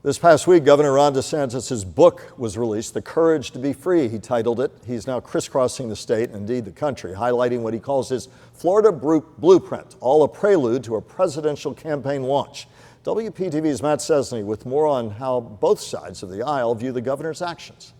This past week, Governor Ron DeSantis' book was released, The Courage to Be Free, he titled it. He's now crisscrossing the state and indeed the country, highlighting what he calls his Florida blueprint, all a prelude to a presidential campaign launch. WPTV's Matt Cesney with more on how both sides of the aisle view the governor's actions.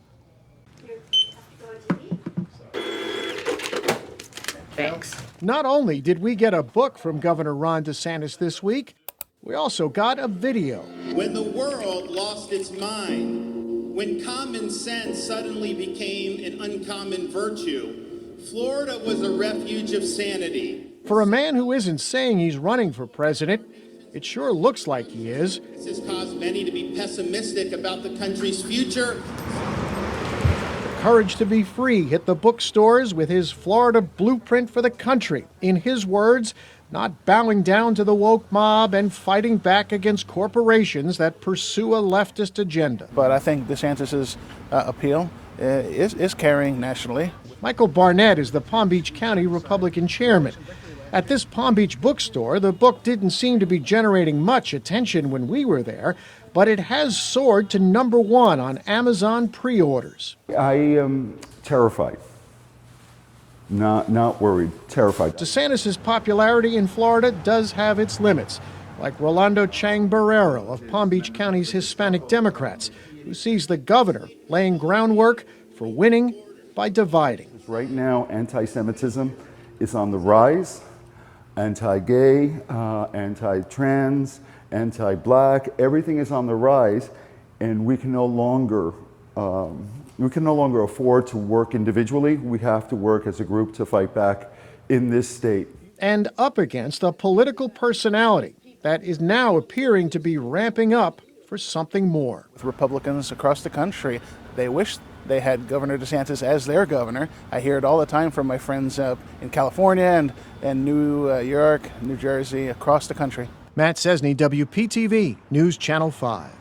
Thanks. Not only did we get a book from Governor Ron DeSantis this week, we also got a video. When the world lost its mind, when common sense suddenly became an uncommon virtue, Florida was a refuge of sanity. For a man who isn't saying he's running for president, it sure looks like he is. This has caused many to be pessimistic about the country's future. Courage to Be Free hit the bookstores with his Florida blueprint for the country. In his words, not bowing down to the woke mob and fighting back against corporations that pursue a leftist agenda. But I think DeSantis' appeal is carrying nationally. Michael Barnett is the Palm Beach County Republican chairman. At this Palm Beach bookstore, the book didn't seem to be generating much attention when we were there, but it has soared to #1 on Amazon pre-orders. I am terrified. Not worried, terrified. DeSantis' popularity in Florida does have its limits, like Rolando Chang Barrero of Palm Beach County's Hispanic Democrats, who sees the governor laying groundwork for winning by dividing. Right now, anti-Semitism is on the rise. Anti-gay, anti-trans, anti-black, everything is on the rise, and we can no longer afford to work individually. We have to work as a group to fight back in this state. And up against a political personality that is now appearing to be ramping up for something more. With Republicans across the country, they wish they had Governor DeSantis as their governor. I hear it all the time from my friends in California and New York, New Jersey, across the country. Matt Cesney, WPTV, News Channel 5.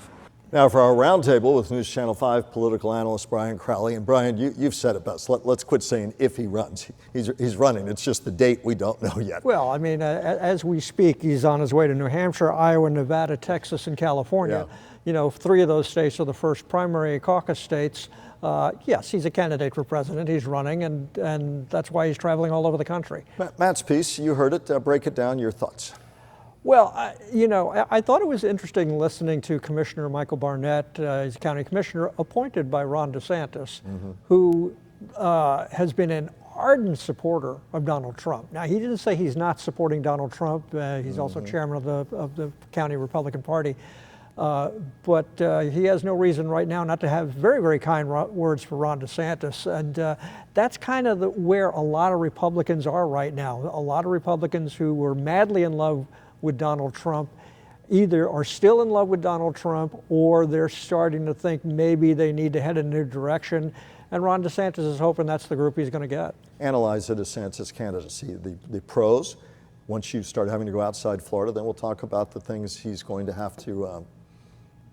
Now for our roundtable with News Channel 5 political analyst Brian Crowley. And Brian, you've said it best. Let's quit saying if he runs. He's running. It's just the date we don't know yet. Well, I mean, as we speak, he's on his way to New Hampshire, Iowa, Nevada, Texas, and California. Yeah. You know, 3 of those states are the first primary caucus states. Yes, he's a candidate for president. He's running, and that's why he's traveling all over the country. Matt's piece, you heard it. Break it down. Your thoughts. Well, I thought it was interesting listening to Commissioner Michael Barnett, he's a county commissioner appointed by Ron DeSantis, who has been an ardent supporter of Donald Trump. Now, he didn't say he's not supporting Donald Trump. He's also chairman of the county Republican Party. But he has no reason right now not to have very, very kind words for Ron DeSantis. And that's kind of where a lot of Republicans are right now. A lot of Republicans who were madly in love with Donald Trump either are still in love with Donald Trump or they're starting to think maybe they need to head in a new direction. And Ron DeSantis is hoping that's the group he's going to get. Analyze the DeSantis candidacy, the pros. Once you start having to go outside Florida, then we'll talk about the things he's going to have to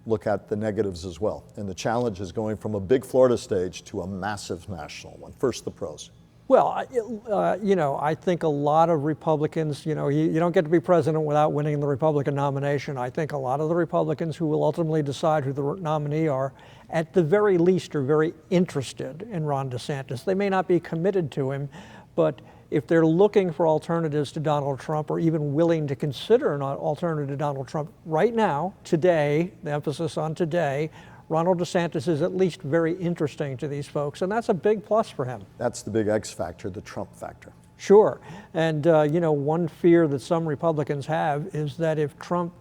look at, the negatives as well. And the challenge is going from a big Florida stage to a massive national one. First, the pros. Well, I think a lot of Republicans, you don't get to be president without winning the Republican nomination. I think a lot of the Republicans who will ultimately decide who the nominee are, at the very least, are very interested in Ron DeSantis. They may not be committed to him, but if they're looking for alternatives to Donald Trump or even willing to consider an alternative to Donald Trump right now, today, the emphasis on today, Ronald DeSantis is at least very interesting to these folks, and that's a big plus for him. That's the big X factor, the Trump factor. Sure. And, one fear that some Republicans have is that if Trump,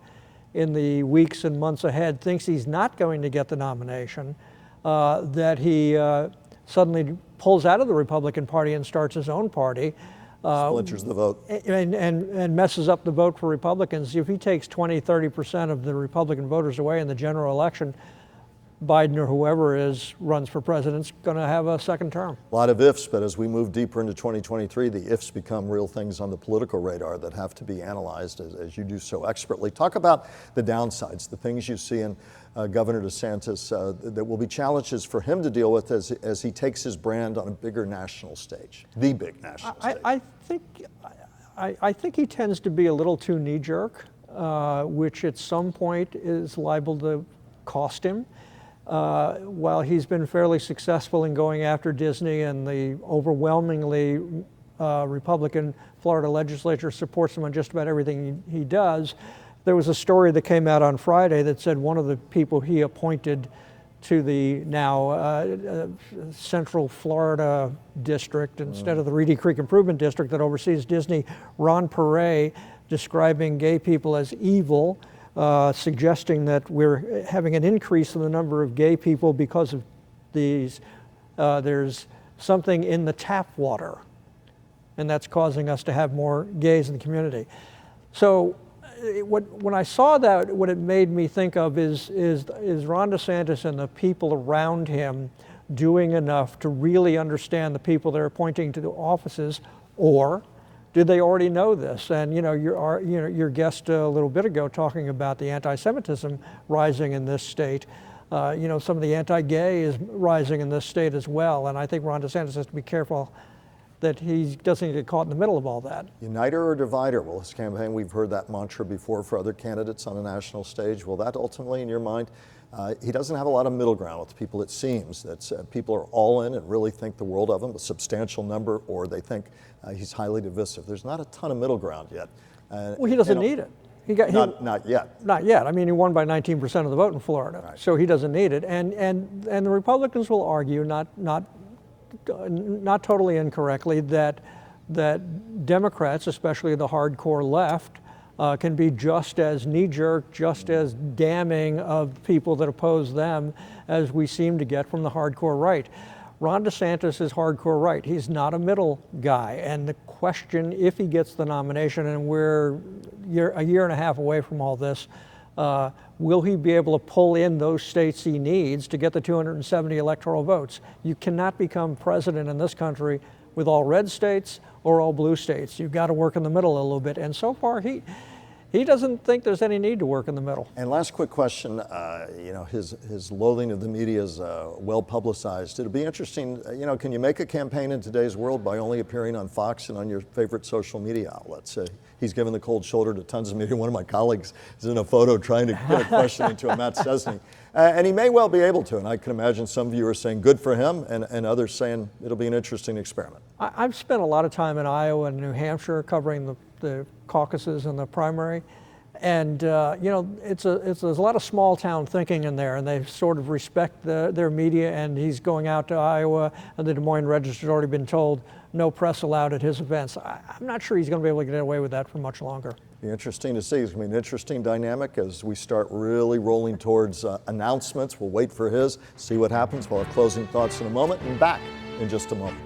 in the weeks and months ahead, thinks he's not going to get the nomination, that he suddenly pulls out of the Republican Party and starts his own party. Splinters the vote. And messes up the vote for Republicans. If he takes 20-30% of the Republican voters away in the general election, Biden or whoever runs for president's going to have a second term. A lot of ifs, but as we move deeper into 2023, the ifs become real things on the political radar that have to be analyzed as you do so expertly. Talk about the downsides, the things you see in Governor DeSantis that will be challenges for him to deal with as he takes his brand on a bigger national stage, the big national stage. I think he tends to be a little too knee-jerk, which at some point is liable to cost him. While he's been fairly successful in going after Disney, and the overwhelmingly Republican Florida legislature supports him on just about everything he does, there was a story that came out on Friday that said one of the people he appointed to the now Central Florida District instead of the Reedy Creek Improvement District that oversees Disney, Ron Perret, describing gay people as evil, suggesting that we're having an increase in the number of gay people because of these, there's something in the tap water, and that's causing us to have more gays in the community. So when I saw that, what it made me think of is Ron DeSantis and the people around him doing enough to really understand the people they're appointing to the offices, or did they already know this? And your guest a little bit ago talking about the anti-Semitism rising in this state. Some of the anti-gay is rising in this state as well, and I think Ron DeSantis has to be careful that he doesn't get caught in the middle of all that. Uniter or divider? Well, his campaign, we've heard that mantra before for other candidates on a national stage. Will that ultimately, in your mind, he doesn't have a lot of middle ground with people, it seems. That people are all in and really think the world of him, a substantial number, or they think he's highly divisive. There's not a ton of middle ground yet. Well, he doesn't need it. Not yet. Not yet. I mean, he won by 19% of the vote in Florida, right. So he doesn't need it. And the Republicans will argue, not totally incorrectly, that Democrats, especially the hardcore left, can be just as knee-jerk, just as damning of people that oppose them as we seem to get from the hardcore right. Ron DeSantis is hardcore right. He's not a middle guy. And the question, if he gets the nomination, and we're a year and a half away from all this, will he be able to pull in those states he needs to get the 270 electoral votes? You cannot become president in this country with all red states or all blue states. You've got to work in the middle a little bit. And so far, he doesn't think there's any need to work in the middle. And last quick question, his loathing of the media is well publicized. It'll be interesting, can you make a campaign in today's world by only appearing on Fox and on your favorite social media outlets? He's given the cold shoulder to tons of media. One of my colleagues is in a photo trying to get a question into a Matt Szczesny. And he may well be able to, and I can imagine some viewers saying good for him, and others saying it'll be an interesting experiment. I've spent a lot of time in Iowa and New Hampshire covering the caucuses and the primary, and there's a lot of small town thinking in there, and they sort of respect their media. And he's going out to Iowa, and the Des Moines Register's already been told no press allowed at his events. I'm not sure he's going to be able to get away with that for much longer. Be interesting to see. It's going to be an interesting dynamic as we start really rolling towards announcements. We'll wait for his, see what happens. We'll have closing thoughts in a moment, and back in just a moment.